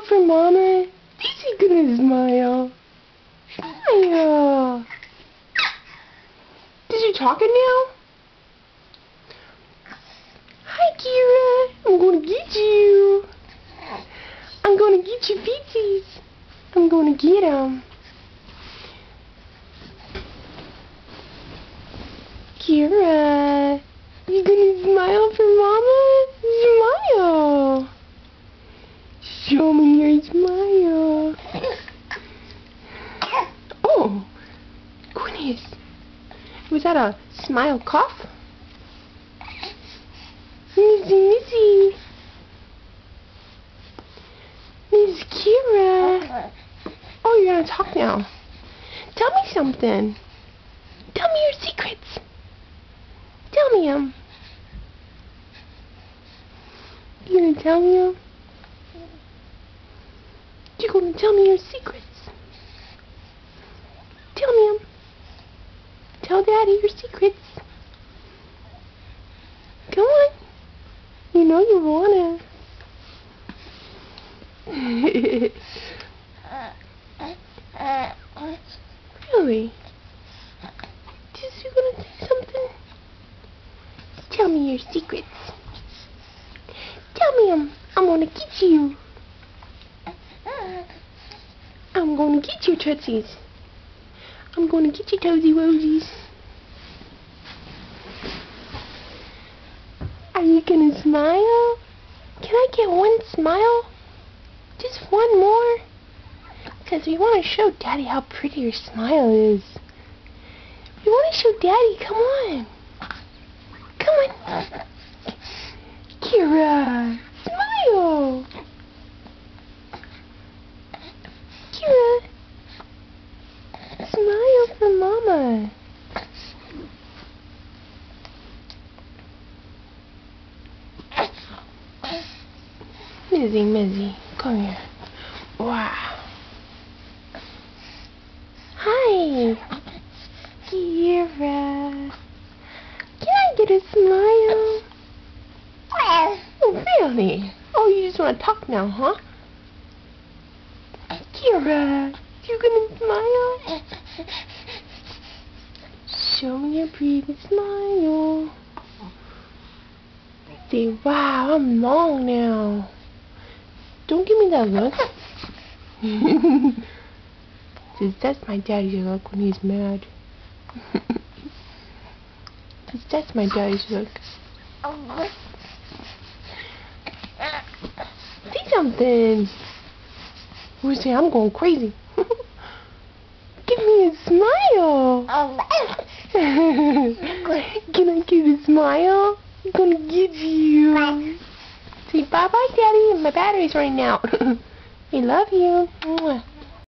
for Mama. Is he gonna smile? Smile. Is he talking now? Hi, Kira. I'm gonna get you. I'm gonna get you pieces. I'm gonna get him. Kira, you gonna smile for Mama? Smile. Show me your smile. Oh, goodness. Was that a smile cough? Missy. Miss Kira. Oh, you're gonna talk now. Tell me something. Tell me your secrets. Tell me them. You gonna tell me them? You're gonna tell me your secrets. Tell me them. Tell Daddy your secrets. Come on. You know you wanna. Really? Just you gonna say something? Tell me your secrets. Tell me them. I'm gonna get you. I'm gonna get you, Tootsies. I'm gonna get you, Toesy Woesies. Are you gonna smile? Can I get one smile? Just one more? Because we want to show Daddy how pretty your smile is. We want to show Daddy, come on. Come on. Kira, smile. Kira, smile for Mama. Mizzy, come here. Wow. Hi, Kira. Can I get a smile? Oh, really? Oh, you just want to talk now, huh? Kira, you gonna smile? Show me your pretty smile. Say, wow, I'm long now. Don't give me that look. That's my daddy's look when he's mad. That's my daddy's look. Say something. Who say I'm going crazy? Give me a smile. Can I get a smile? I'm gonna give you. Say bye-bye, Daddy. My battery's running out. I love you.